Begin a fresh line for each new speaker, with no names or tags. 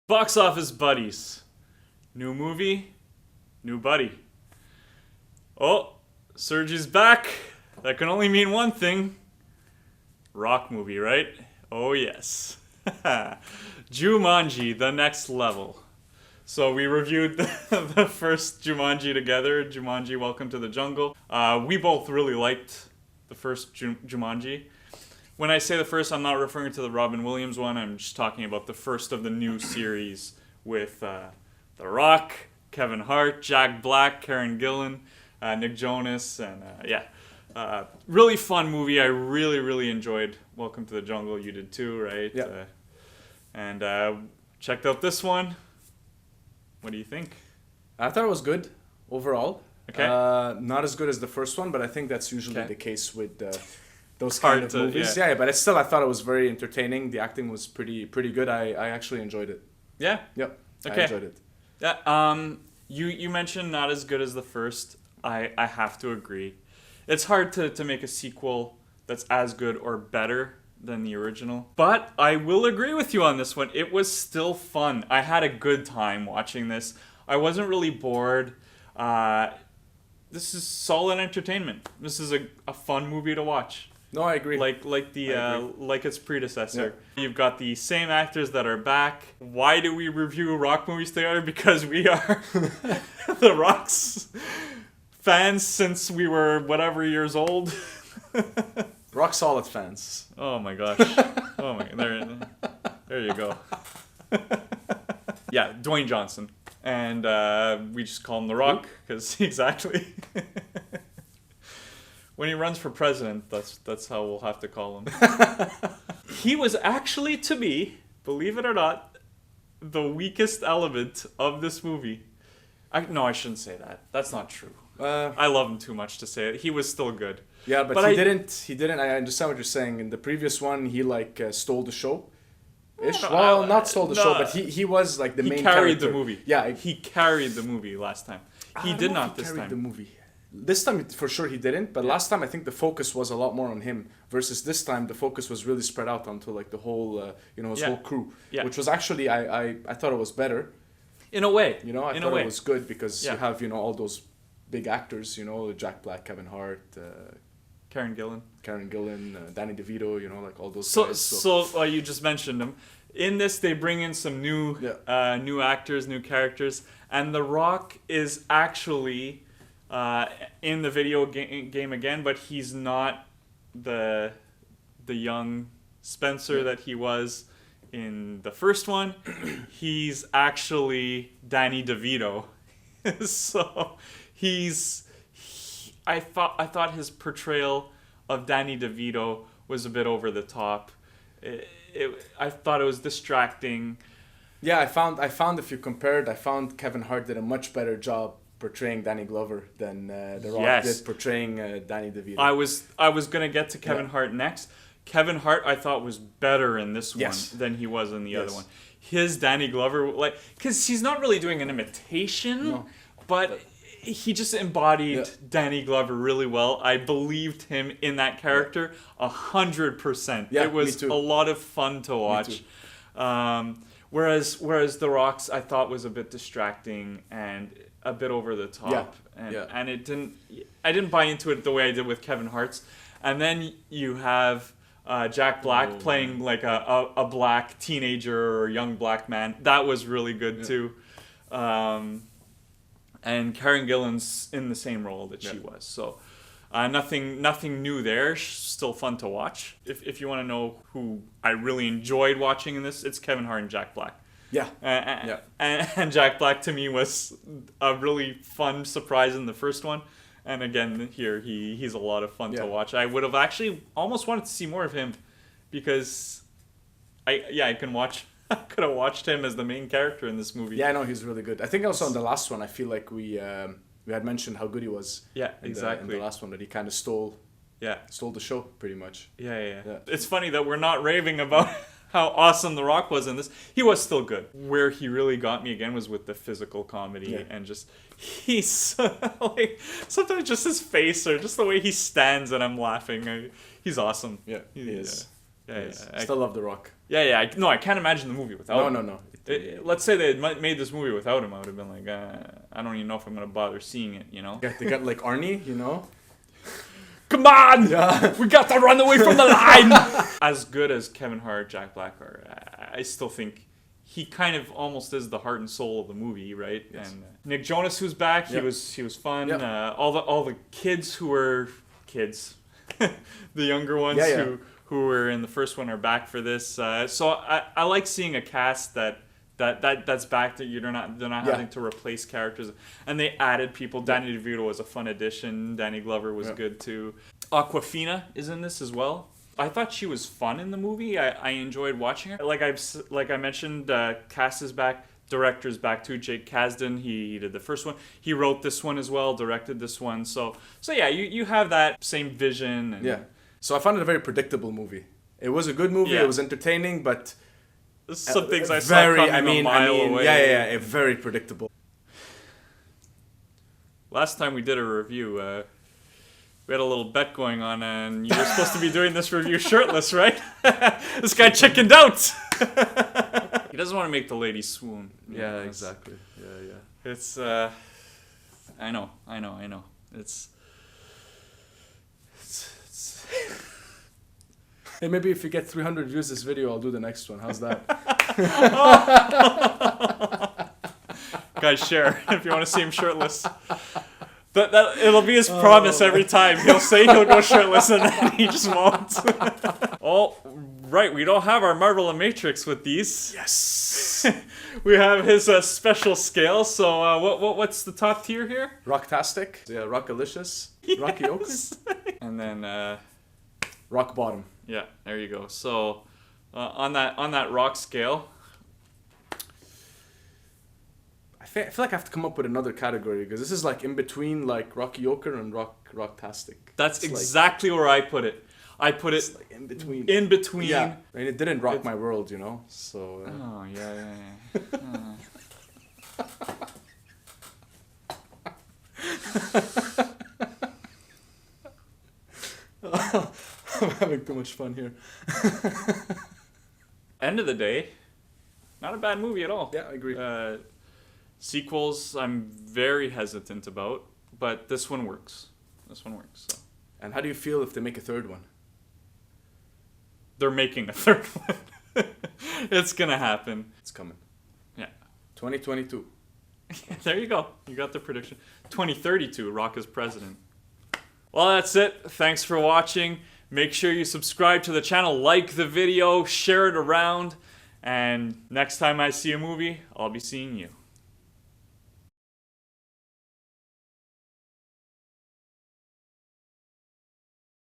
Box office buddies. New movie, new buddy. Oh, Sirgi's back. That can only mean one thing. Rock movie, right? Oh yes. Jumanji, the next level. So we reviewed the first Jumanji together. Jumanji, Welcome to the Jungle. We both really liked the first Jumanji. When I say the first, I'm not referring to the Robin Williams one. I'm just talking about the first of the new series with The Rock, Kevin Hart, Jack Black, Karen Gillan, Nick Jonas, and really fun movie. I really, really enjoyed Welcome to the Jungle. You did too, right?
Yeah.
And checked out this one. What do you think?
I thought it was good overall.
Okay.
Not as good as the first one, but I think that's usually
Okay.
the case with those
Hard
kind of
to-
movies.
yeah.
Yeah, but I thought it was very entertaining. The acting was pretty good. I actually enjoyed it.
Yeah.
Yep.
Okay.
I enjoyed it.
Yeah. You mentioned not as good as the first. I have to agree. It's hard to make a sequel that's as good or better than the original. But I will agree with you on this one. It was still fun. I had a good time watching this. I wasn't really bored. This is solid entertainment. This is a fun movie to watch.
No, I agree.
Like its predecessor. Yeah. You've got the same actors that are back. Why do we review rock movies together? Because we are the Rock's fans since we were whatever years old.
Rock solid fans.
Oh my gosh. Oh my. There you go. Yeah, Dwayne Johnson, and we just call him the Rock because exactly. When he runs for president, that's how we'll have to call him. He was actually, to me, believe it or not, the weakest element of this movie. I shouldn't say that. That's not true. I love him too much to say it. He was still good.
Yeah, but he didn't. I understand what you're saying. In the previous one, he stole the show. Ish. Well, not stole the show, but he was like the main character. He carried
the movie.
Yeah,
he carried the movie last time. He did not this time.
The movie. This time, for sure, he didn't. But last time, I think the focus was a lot more on him. Versus this time, the focus was really spread out onto like the whole, his whole crew. Yeah. Which was actually, I thought it was better.
In a way.
I thought it was good because you have, all those big actors, Jack Black, Kevin Hart,
Karen Gillan,
Danny DeVito, like all those guys.
So you just mentioned them. In this, they bring in some new actors, new characters, and The Rock is actually in the video game again, but he's not the young Spencer that he was in the first one. He's actually Danny DeVito. So I thought his portrayal of Danny DeVito was a bit over the top. I thought it was distracting.
Yeah, I found if you compared, I found Kevin Hart did a much better job portraying Danny Glover than The Rock did portraying Danny DeVito.
I was gonna get to Kevin Hart next. Kevin Hart I thought was better in this one than he was in the other one. His Danny Glover, because he's not really doing an imitation, but he just embodied Danny Glover really well. I believed him in that character 100%.
Yeah,
it was a lot of fun to watch. Whereas The Rock's I thought was a bit distracting and a bit over the top. And it I didn't buy into it the way I did with Kevin Hart's. And then you have Jack Black playing like a black teenager or young black man. That was really good too. And Karen Gillan's in the same role that she was. So nothing new there. Still fun to watch. If you want to know who I really enjoyed watching in this, it's Kevin Hart and Jack Black.
Yeah.
And Jack Black to me was a really fun surprise in the first one. And again, here he's a lot of fun to watch. I would have actually almost wanted to see more of him because I could have watched him as the main character in this movie.
Yeah, I know he's really good. I think also in the last one, I feel like we had mentioned how good he was.
Yeah, exactly.
In the last one, that he kind of stole the show pretty much.
Yeah. It's funny that we're not raving about how awesome The Rock was in this. He was still good. Where he really got me again was with the physical comedy and just he's like sometimes just his face or just the way he stands and I'm laughing. He's awesome.
Yeah, he is.
Yeah.
I still love The Rock.
Yeah. I can't imagine the movie without him.
No.
Let's say they had made this movie without him. I would have been like, I don't even know if I'm gonna bother seeing it. You know?
Yeah, they got like Arnie. You know?
Come on! Yeah. We got to run away from the line! As good as Kevin Hart, Jack Black are, I still think he kind of almost is the heart and soul of the movie, right? Yes. And Nick Jonas, who's back, he was fun. Yep. All the kids who were kids, the younger ones who were in the first one are back for this. So I like seeing a cast that's back, that they're not having to replace characters, and they added people. Danny DeVito was a fun addition. Danny Glover was good too. Aquafina is in this as well. I thought she was fun in the movie. I enjoyed watching her. Like I mentioned, cast is back, director's back too. Jake Kasdan, he did the first one. He wrote this one as well, directed this one. So yeah, you have that same vision. And
So I found it a very predictable movie. It was a good movie. Yeah. It was entertaining, but
some things I saw coming a mile away.
Yeah, very predictable.
Last time we did a review, we had a little bet going on, and you were supposed to be doing this review shirtless, right? This guy chickened out. He doesn't want to make the lady swoon.
Yeah, exactly. Yeah.
It's, I know. It's
Hey, maybe if you get 300 views this video, I'll do the next one. How's that?
Guys, share if you want to see him shirtless. That it'll be his promise every time. He'll say he'll go shirtless and then he just won't. All right, we don't have our Marvel and Matrix with these.
Yes.
We have his special scale. So what's the top tier here?
Rocktastic. Yeah, Rockalicious. Yes. Rocky Oaken.
And then
Rock Bottom.
Yeah, there you go. So on that rock scale,
I feel like I have to come up with another category because this is like in between like Rocky Oaken and Rocktastic.
That's exactly where I put it. I put it
like in between.
In between.
Yeah, I mean, it didn't rock my world, you know. So.
Oh yeah.
I'm having too much fun here.
End of the day, not a bad movie at all.
Yeah, I agree.
Sequels, I'm very hesitant about, but this one works. So.
And how do you feel if they make a third one?
They're making a third one. It's gonna happen.
It's coming.
Yeah.
2022.
There you go. You got the prediction. 2032, Rock is president. Well, that's it. Thanks for watching. Make sure you subscribe to the channel, like the video, share it around, and next time I see a movie, I'll be seeing you.